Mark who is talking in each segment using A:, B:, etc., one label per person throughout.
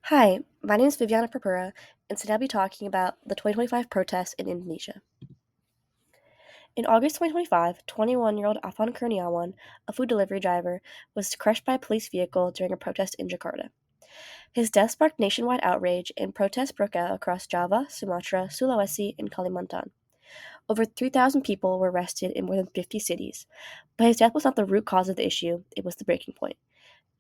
A: Hi, my name is Viviana Purpura, and today I'll be talking about the 2025 protests in Indonesia. In August 2025, 21-year-old Afan Kurniawan, a food delivery driver, was crushed by a police vehicle during a protest in Jakarta. His death sparked nationwide outrage, and protests broke out across Java, Sumatra, Sulawesi, and Kalimantan. Over 3,000 people were arrested in more than 50 cities, but his death was not the root cause of the issue, it was the breaking point.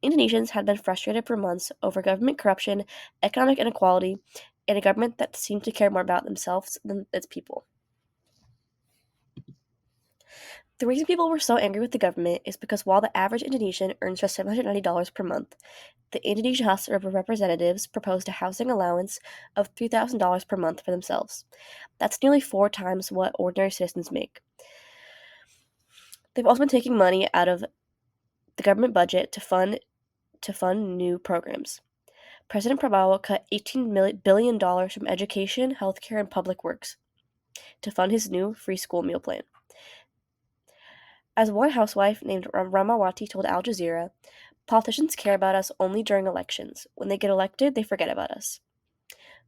A: Indonesians had been frustrated for months over government corruption, economic inequality, and a government that seemed to care more about themselves than its people. The reason people were so angry with the government is because while the average Indonesian earns just $790 per month, the Indonesian House of Representatives proposed a housing allowance of $3,000 per month for themselves. That's nearly 4 times what ordinary citizens make. They've also been taking money out of the government budget to fund new programs. President Prabowo cut $18 billion from education, healthcare, and public works to fund his new free school meal plan. As one housewife named Ramawati told Al Jazeera, politicians care about us only during elections. When they get elected, they forget about us.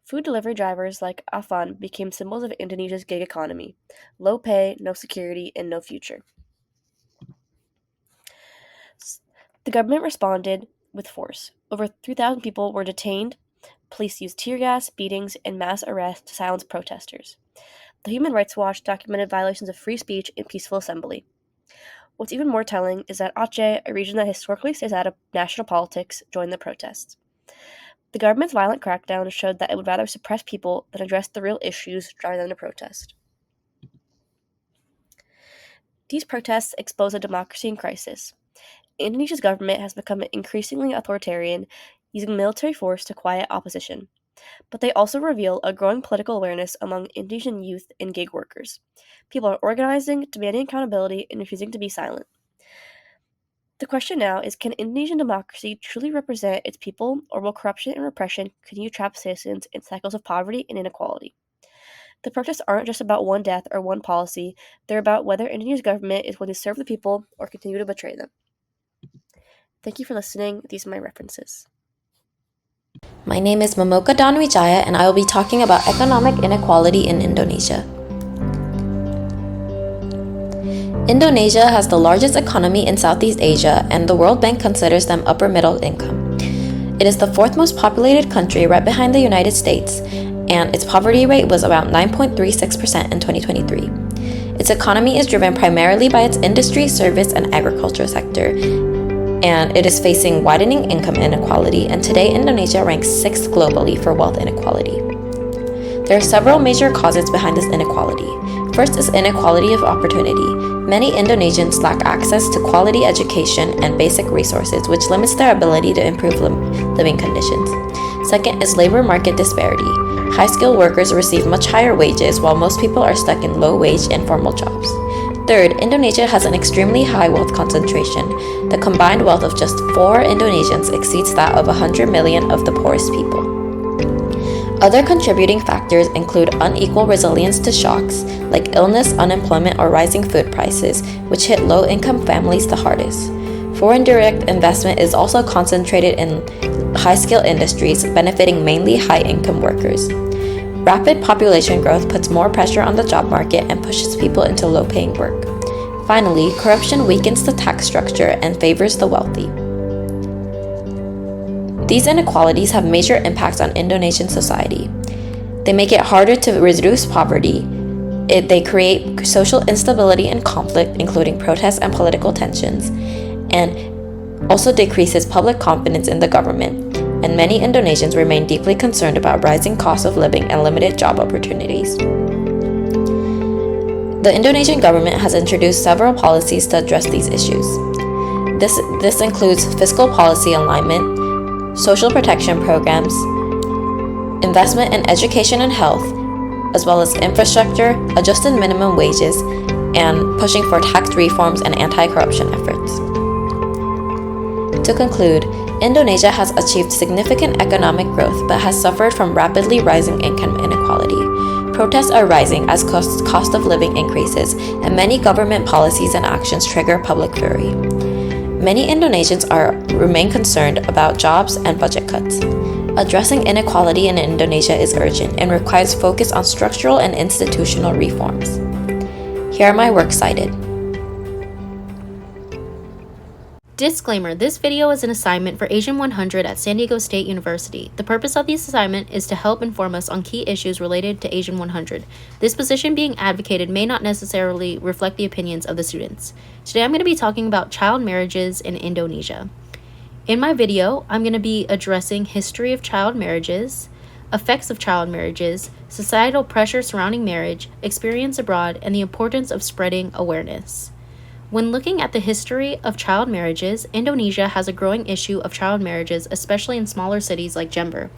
A: Food delivery drivers like Afan became symbols of Indonesia's gig economy: low pay, no security, and no future. The government responded with force. Over 3,000 people were detained. Police used tear gas, beatings, and mass arrests to silence protesters. The Human Rights Watch documented violations of free speech and peaceful assembly. What's even more telling is that Aceh, a region that historically stays out of national politics, joined the protests. The government's violent crackdown showed that it would rather suppress people than address the real issues driving them to protest. These protests expose a democracy in crisis. Indonesia's government has become increasingly authoritarian, using military force to quiet opposition. But they also reveal a growing political awareness among Indonesian youth and gig workers. People are organizing, demanding accountability, and refusing to be silent. The question now is, can Indonesian democracy truly represent its people, or will corruption and repression continue to trap citizens in cycles of poverty and inequality? The protests aren't just about one death or one policy, they're about whether Indonesia's government is going to serve the people or continue to betray them. Thank you for listening. These are my references.
B: My name is Momoka Danwijaya, and I will be talking about economic inequality in Indonesia. Indonesia has the largest economy in Southeast Asia, and the World Bank considers them upper middle income. It is the fourth most populated country, right behind the United States, and its poverty rate was about 9.36% in 2023. Its economy is driven primarily by its industry, service, and agriculture sector, and it is facing widening income inequality, and today Indonesia ranks 6th globally for wealth inequality. There are several major causes behind this inequality. First is inequality of opportunity. Many Indonesians lack access to quality education and basic resources, which limits their ability to improve living conditions. Second is labor market disparity. High-skilled workers receive much higher wages, while most people are stuck in low-wage informal jobs. Third, Indonesia has an extremely high wealth concentration. The combined wealth of just 4 Indonesians exceeds that of 100 million of the poorest people. Other contributing factors include unequal resilience to shocks, like illness, unemployment, or rising food prices, which hit low-income families the hardest. Foreign direct investment is also concentrated in high-skill industries, benefiting mainly high-income workers. Rapid population growth puts more pressure on the job market and pushes people into low-paying work. Finally, corruption weakens the tax structure and favors the wealthy. These inequalities have major impacts on Indonesian society. They make it harder to reduce poverty. They create social instability and conflict, including protests and political tensions, and also decreases public confidence in the government. And many Indonesians remain deeply concerned about rising costs of living and limited job opportunities. The Indonesian government has introduced several policies to address these issues. This includes fiscal policy alignment, social protection programs, investment in education and health, as well as infrastructure, adjusted minimum wages, and pushing for tax reforms and anti-corruption efforts. To conclude, Indonesia has achieved significant economic growth but has suffered from rapidly rising income inequality. Protests are rising as cost of living increases, and many government policies and actions trigger public fury. Many Indonesians remain concerned about jobs and budget cuts. Addressing inequality in Indonesia is urgent and requires focus on structural and institutional reforms. Here are my works cited.
C: Disclaimer: this video is an assignment for Asian 100 at San Diego State University. The purpose of this assignment is to help inform us on key issues related to Asian 100. This position being advocated may not necessarily reflect the opinions of the students. Today I'm going to be talking about child marriages in Indonesia. In my video, I'm going to be addressing history of child marriages, effects of child marriages, societal pressure surrounding marriage, experience abroad, and the importance of spreading awareness. When looking at the history of child marriages, Indonesia has a growing issue of child marriages, especially in smaller cities like Jember.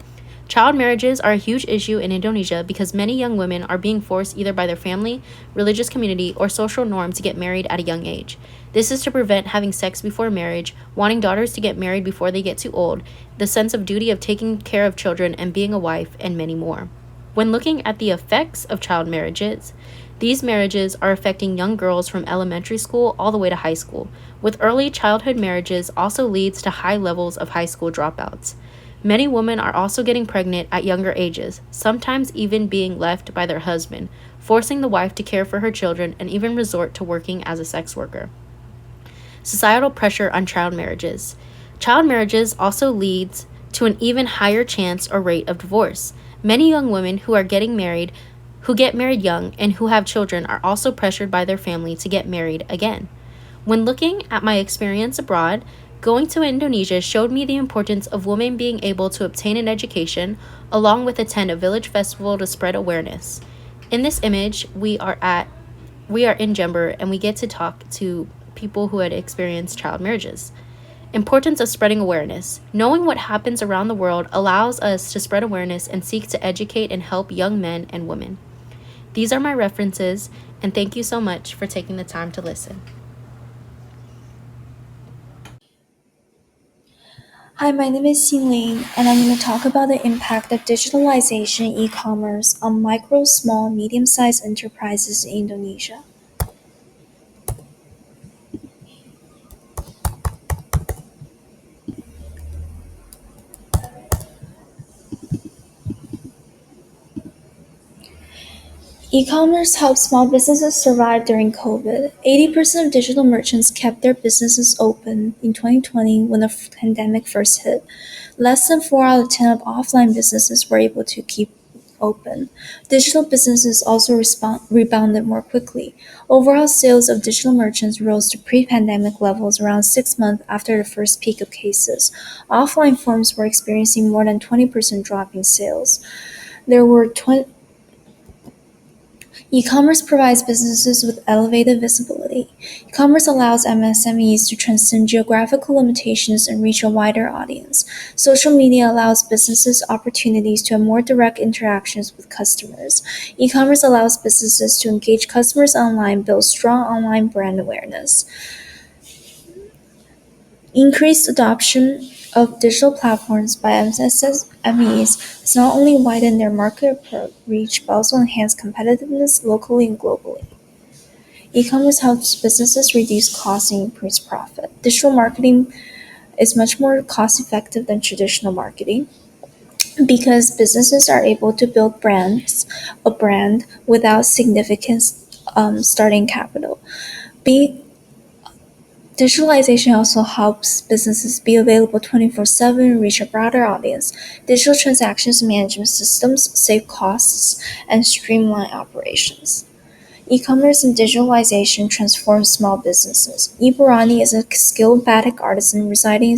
C: Child marriages are a huge issue in Indonesia because many young women are being forced either by their family, religious community, or social norm to get married at a young age. This is to prevent having sex before marriage, wanting daughters to get married before they get too old, the sense of duty of taking care of children and being a wife, and many more. When looking at the effects of child marriages, these marriages are affecting young girls from elementary school all the way to high school, with early childhood marriages also leads to high levels of high school dropouts. Many women are also getting pregnant at younger ages, sometimes even being left by their husband, forcing the wife to care for her children and even resort to working as a sex worker. Societal pressure on child marriages. Child marriages also leads to an even higher chance or rate of divorce. Many young women who get married young and who have children are also pressured by their family to get married again. When looking at my experience abroad, going to Indonesia showed me the importance of women being able to obtain an education, along with attend a village festival to spread awareness. In this image, we are in Jember and we get to talk to people who had experienced child marriages. Importance of spreading awareness. Knowing what happens around the world allows us to spread awareness and seek to educate and help young men and women. These are my references, and thank you so much for taking the time to listen.
D: Hi, my name is Xinling, and I'm going to talk about the impact of digitalization e-commerce on micro, small, medium-sized enterprises in Indonesia. E-commerce helped small businesses survive during COVID. 80% of digital merchants kept their businesses open in 2020 when the pandemic first hit. Less than 4 out of 10 of offline businesses were able to keep open. Digital businesses also rebounded more quickly. Overall sales of digital merchants rose to pre-pandemic levels around 6 months after the first peak of cases. Offline firms were experiencing more than 20% drop in sales. E-commerce provides businesses with elevated visibility. E-commerce allows MSMEs to transcend geographical limitations and reach a wider audience. Social media allows businesses opportunities to have more direct interactions with customers. E-commerce allows businesses to engage customers online, build strong online brand awareness. Increased adoption of digital platforms by MSMEs has not only widened their market reach but also enhanced competitiveness locally and globally. E-commerce helps businesses reduce costs and increase profit. Digital marketing is much more cost-effective than traditional marketing because businesses are able to build a brand without significant starting capital. Digitalization also helps businesses be available 24/7 and reach a broader audience. Digital transactions management systems save costs and streamline operations. E-commerce and digitalization transform small businesses. Iburani is a skilled batik artisan residing in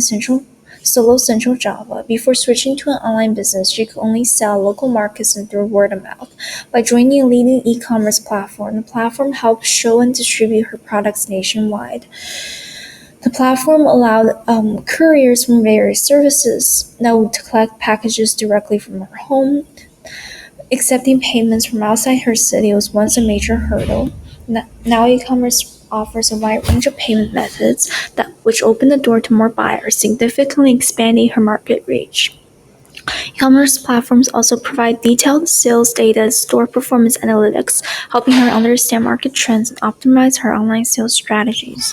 D: Solo, Central Java. Before switching to an online business, she could only sell local markets and through word of mouth. By joining a leading e-commerce platform, the platform helped show and distribute her products nationwide. The platform allowed couriers from various services that would collect packages directly from her home. Accepting payments from outside her city was once a major hurdle. Now e-commerce offers a wide range of payment methods which open the door to more buyers, significantly expanding her market reach. E-commerce platforms also provide detailed sales data and store performance analytics, helping her understand market trends and optimize her online sales strategies.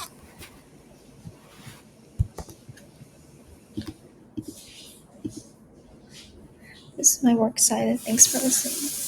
D: This is my works cited. Thanks for listening.